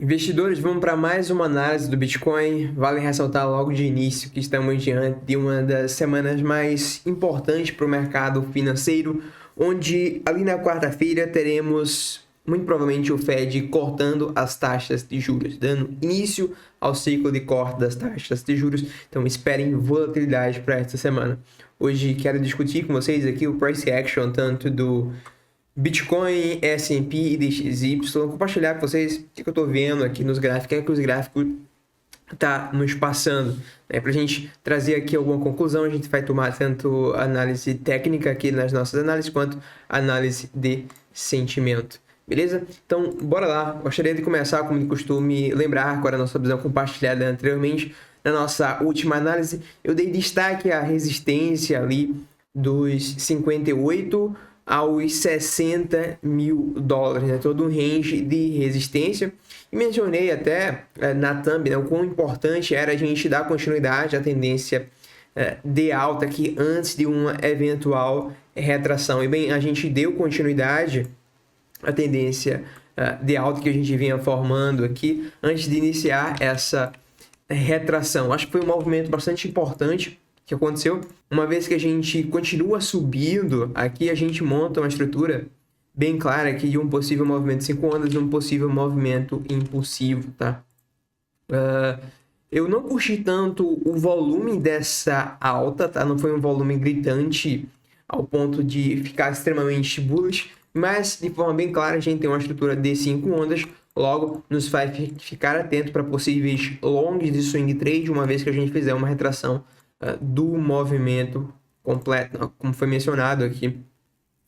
Investidores, vamos para mais uma análise do Bitcoin. Vale ressaltar logo de início que estamos diante de uma das semanas mais importantes para o mercado financeiro, onde ali na quarta-feira teremos muito provavelmente o Fed cortando as taxas de juros, dando início ao ciclo de corte das taxas de juros. Então esperem volatilidade para esta semana. Hoje quero discutir com vocês aqui o price action tanto do Bitcoin, S&P e DXY, compartilhar com vocês o que eu estou vendo aqui nos gráficos, o que os gráficos tá nos passando. Para a gente trazer aqui alguma conclusão, a gente vai tomar tanto análise técnica aqui nas nossas análises, quanto análise de sentimento. Beleza? Então, bora lá. Gostaria de começar, como de costume, lembrar qual era a nossa visão compartilhada anteriormente. Na nossa última análise, eu dei destaque à resistência ali dos 58 aos 60 mil dólares, né? Todo um range de resistência. E mencionei até na thumb, né, o quão importante era a gente dar continuidade à tendência de alta aqui antes de uma eventual retração. E bem, a gente deu continuidade à tendência de alta que a gente vinha formando aqui antes de iniciar essa retração. Acho que foi um movimento bastante importante que aconteceu. Uma vez que a gente continua subindo, aqui a gente monta uma estrutura bem clara aqui de um possível movimento de 5 ondas e um possível movimento impulsivo, tá? Eu não curti tanto o volume dessa alta, tá? Não foi um volume gritante ao ponto de ficar extremamente bullish, mas de forma bem clara a gente tem uma estrutura de 5 ondas, logo nos faz ficar atento para possíveis longs de swing trade, uma vez que a gente fizer uma retração do movimento completo, como foi mencionado aqui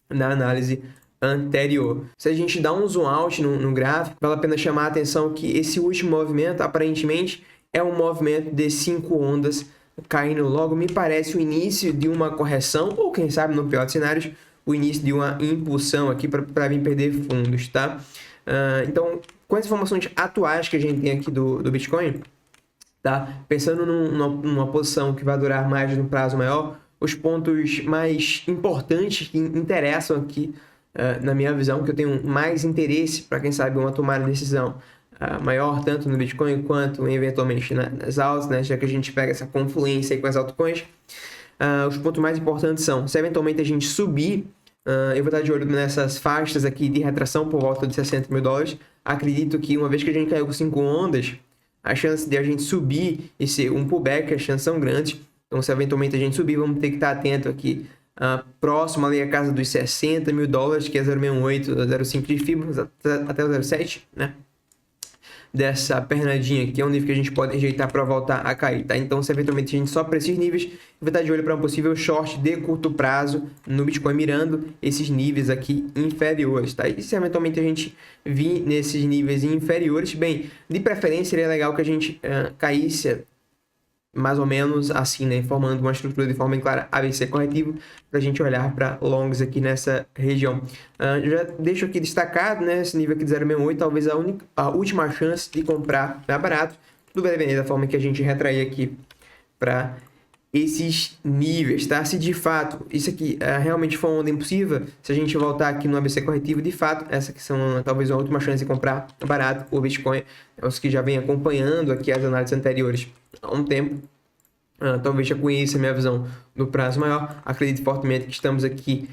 na análise anterior. Se a gente dá um zoom out no gráfico, vale a pena chamar a atenção que esse último movimento, aparentemente, é um movimento de 5 ondas caindo logo. Me parece o início de uma correção, ou quem sabe, no pior dos cenários, o início de uma impulsão aqui para vir perder fundos, tá? Então, com as informações atuais que a gente tem aqui do Bitcoin, tá? Pensando numa posição que vai durar mais no prazo maior, os pontos mais importantes que interessam aqui, na minha visão, que eu tenho mais interesse para quem sabe uma tomada de decisão maior, tanto no Bitcoin quanto eventualmente nas altas, né? Já que a gente pega essa confluência aí com as altcoins, os pontos mais importantes são, se eventualmente a gente subir, eu vou estar de olho nessas faixas aqui de retração por volta de 60 mil dólares. Acredito que uma vez que a gente caiu com 5 ondas, a chance de a gente subir e ser um pullback, as chances são grandes. Então, se eventualmente a gente subir, vamos ter que estar atento aqui, próximo ali a casa dos 60 mil dólares, que é 0,68, 0,5 de FIBA, até o 0,7, né? Dessa pernadinha aqui é um nível que a gente pode rejeitar para voltar a cair, tá? Então, se eventualmente a gente só para esses níveis, vai estar de olho para um possível short de curto prazo no Bitcoin, mirando esses níveis aqui inferiores, tá? E se eventualmente a gente vir nesses níveis inferiores, bem, de preferência seria legal que a gente caísse mais ou menos assim, né? Formando uma estrutura de forma bem clara, ABC corretivo, para a gente olhar para longs aqui nessa região. Já deixo aqui destacado, né? Esse nível aqui de 0,68, talvez a última chance de comprar mais barato. Tudo vai depender da forma que a gente retrair aqui para esses níveis, tá? Se de fato isso aqui realmente for uma onda impulsiva, se a gente voltar aqui no ABC corretivo, de fato, essa aqui são talvez a última chance de comprar barato o Bitcoin. Os que já vem acompanhando aqui as análises anteriores há um tempo, talvez já conheça a minha visão no prazo maior. Acredito fortemente que estamos aqui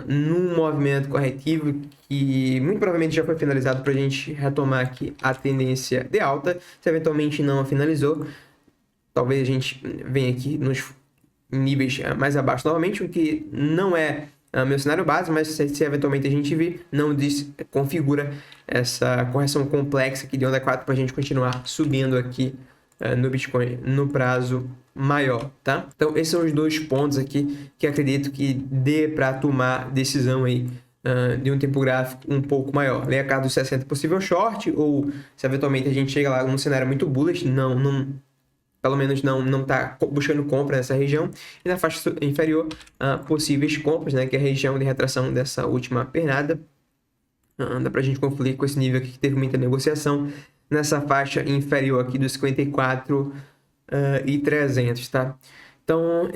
num movimento corretivo que muito provavelmente já foi finalizado para a gente retomar aqui a tendência de alta. Se eventualmente não a finalizou, talvez a gente venha aqui nos níveis mais abaixo novamente, o que não é meu cenário base, mas se eventualmente a gente vir, não configura essa correção complexa aqui de onda 4 para a gente continuar subindo aqui no Bitcoin no prazo maior, tá? Então esses são os dois pontos aqui que acredito que dê para tomar decisão aí de um tempo gráfico um pouco maior. Leia a casa dos 60 possível short, ou se eventualmente a gente chega lá num cenário muito bullish, pelo menos não está buscando compra nessa região, e na faixa inferior possíveis compras, né, que é a região de retração dessa última pernada. Dá para a gente confluir com esse nível aqui que teve muita negociação nessa faixa inferior aqui dos 54 e 300, tá? Então,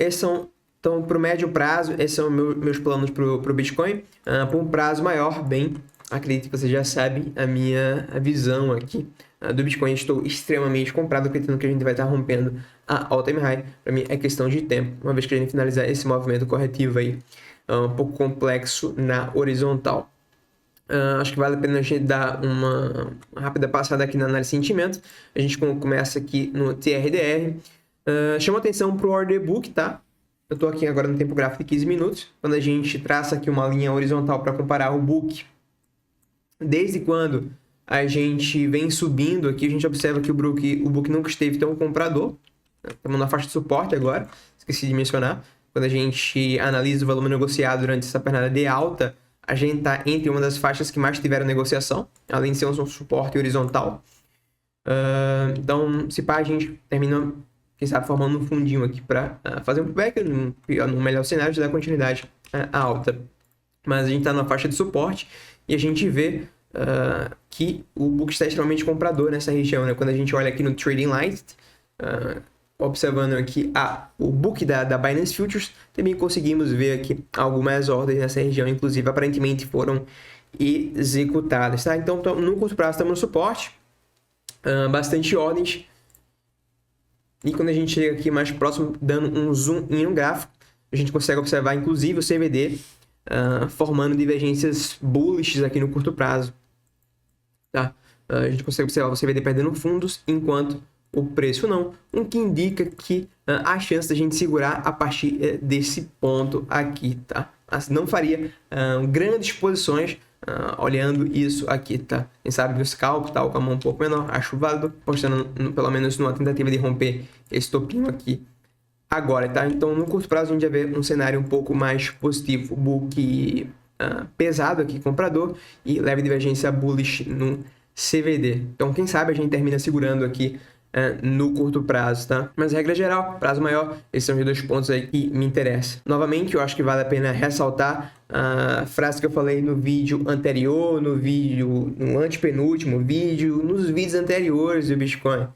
então para o médio prazo, esses são meus planos para o Bitcoin. Para um prazo maior, bem, acredito que você já sabe a minha visão aqui do Bitcoin, estou extremamente comprado, acreditando que a gente vai estar rompendo a all-time high. Para mim é questão de tempo, uma vez que a gente finalizar esse movimento corretivo aí, um pouco complexo na horizontal. Acho que vale a pena a gente dar uma rápida passada aqui na análise de sentimento. A gente começa aqui no TRDR. Chama atenção para o order book, tá? Eu estou aqui agora no tempo gráfico de 15 minutos. Quando a gente traça aqui uma linha horizontal para comparar o book, desde quando a gente vem subindo aqui, a gente observa que o book nunca esteve tão comprador. Estamos na faixa de suporte agora, esqueci de mencionar. Quando a gente analisa o volume negociado durante essa pernada de alta, a gente está entre uma das faixas que mais tiveram negociação, além de ser um suporte horizontal. Então, se pá, a gente termina, quem sabe, formando um fundinho aqui para fazer um pullback, no melhor cenário, de dar continuidade à alta. Mas a gente está na faixa de suporte e a gente vê que o book está extremamente comprador nessa região, né? Quando a gente olha aqui no Trading Light, observando aqui o book da Binance Futures, também conseguimos ver aqui algumas ordens nessa região, inclusive aparentemente foram executadas, tá? Então no curto prazo estamos no suporte, bastante ordens, e quando a gente chega aqui mais próximo, dando um zoom em um gráfico, a gente consegue observar inclusive o CVD formando divergências bullish aqui no curto prazo, tá? A gente consegue observar o CVD perdendo fundos, enquanto o preço não, o que indica que há chance da gente segurar a partir desse ponto aqui, tá? Mas não faria grandes posições olhando isso aqui, tá? Quem sabe no scalp, tá? Com a mão um pouco menor, acho válido, postando pelo menos numa tentativa de romper esse topinho aqui agora, tá? Então no curto prazo a gente vai ver um cenário um pouco mais positivo, book pesado aqui, comprador, e leve divergência bullish no CVD. Então quem sabe a gente termina segurando aqui no curto prazo, tá? Mas regra geral, prazo maior, esses são os dois pontos aí que me interessam. Novamente, eu acho que vale a pena ressaltar a frase que eu falei no vídeo anterior, no antepenúltimo vídeo, nos vídeos anteriores do Bitcoin.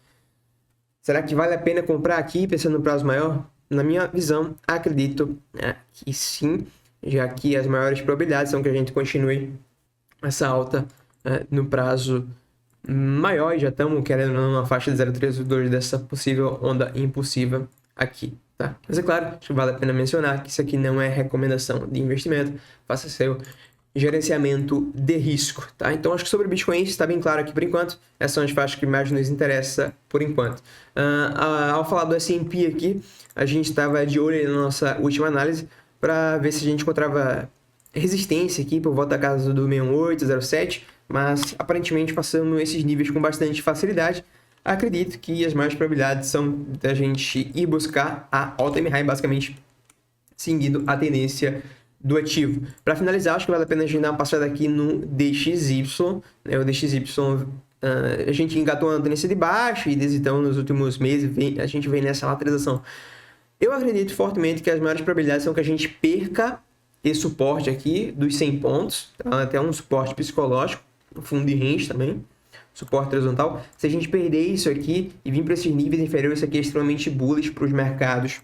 Será que vale a pena comprar aqui pensando no prazo maior? Na minha visão, acredito que sim, já que as maiores probabilidades são que a gente continue essa alta no prazo maior, e já estamos querendo uma faixa de 0,32 dessa possível onda impulsiva aqui, tá? Mas é claro, acho que vale a pena mencionar que isso aqui não é recomendação de investimento, faça seu gerenciamento de risco, tá? Então acho que sobre o Bitcoin está bem claro aqui por enquanto, essas são as faixas que mais nos interessa por enquanto. Ao falar do S&P aqui, a gente estava de olho na nossa última análise para ver se a gente encontrava resistência aqui por volta da casa do 68, 07, mas aparentemente passando esses níveis com bastante facilidade. Acredito que as maiores probabilidades são da gente ir buscar a all-time high, basicamente seguindo a tendência do ativo. Para finalizar, acho que vale a pena a gente dar uma passada aqui no DXY, né? O DXY, a gente engatou uma tendência de baixa e desde então nos últimos meses a gente vem nessa lateralização. Eu acredito fortemente que as maiores probabilidades são que a gente perca esse suporte aqui dos 100 pontos, tá? Até um suporte psicológico, fundo de range também, suporte horizontal. Se a gente perder isso aqui e vir para esses níveis inferiores, isso aqui é extremamente bullish para os mercados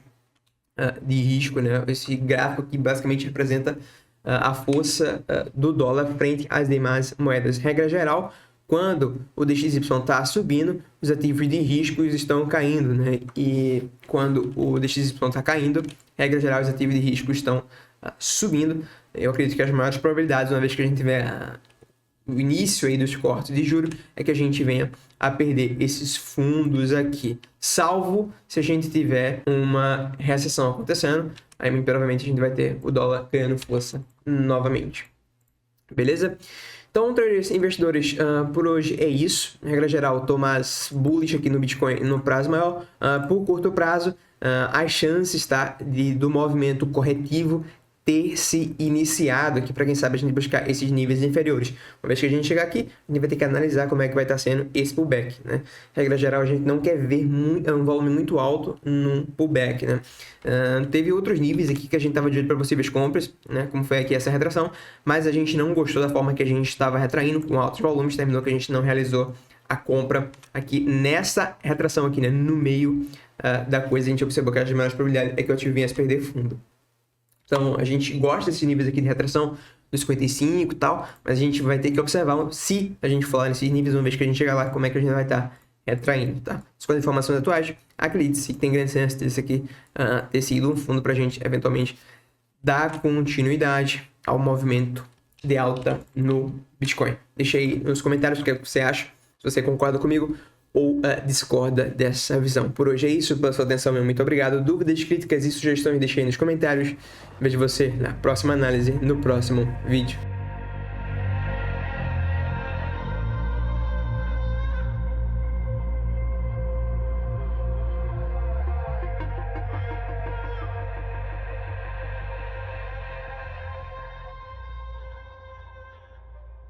de risco, né? Esse gráfico aqui basicamente representa a força do dólar frente às demais moedas. Regra geral, quando o DXY está subindo, os ativos de riscos estão caindo, né? E quando o DXY está caindo, regra geral, os ativos de risco estão subindo. Eu acredito que as maiores probabilidades, uma vez que a gente tiver o início aí dos cortes de juros, é que a gente venha a perder esses fundos aqui, salvo se a gente tiver uma recessão acontecendo, aí provavelmente a gente vai ter o dólar ganhando força novamente. Beleza? Então, traders, investidores, por hoje é isso. Regra geral, tô mais bullish aqui no Bitcoin no prazo maior. Por curto prazo, as chances, tá, do movimento corretivo ter se iniciado aqui, para quem sabe a gente buscar esses níveis inferiores. Uma vez que a gente chegar aqui, a gente vai ter que analisar como é que vai estar sendo esse pullback, né? Regra geral, a gente não quer ver um volume muito alto num pullback, né? Teve outros níveis aqui que a gente estava de olho para possíveis compras, né? Como foi aqui essa retração, mas a gente não gostou da forma que a gente estava retraindo com altos volumes, terminou que a gente não realizou a compra aqui nessa retração aqui, né? No meio da coisa, a gente observou que as maiores probabilidades é que o ativo venha a perder fundo. Então, a gente gosta desses níveis aqui de retração 2,55 e tal, mas a gente vai ter que observar se a gente for lá nesses níveis, uma vez que a gente chegar lá, como é que a gente vai estar retraindo, tá? Com as informações atuais, acredite-se que tem grande chance desse aqui ter sido um fundo pra gente, eventualmente, dar continuidade ao movimento de alta no Bitcoin. Deixa aí nos comentários o que você acha, se você concorda comigo ou discorda dessa visão. Por hoje é isso, pela sua atenção, meu muito obrigado. Dúvidas, críticas e sugestões deixe aí nos comentários. Vejo você na próxima análise, no próximo vídeo.